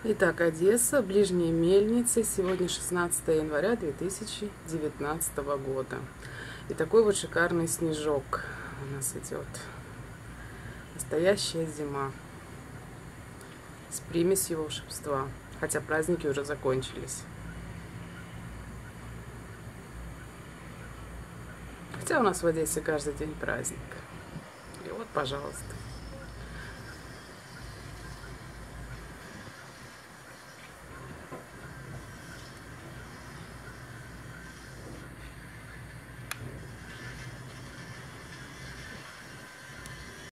Итак, Одесса, ближние мельницы. Сегодня 16 января 2019 года. И такой вот шикарный снежок у нас идет. Настоящая зима. С примесью волшебства. Хотя праздники уже закончились. Хотя у нас в Одессе каждый день праздник. И вот, пожалуйста.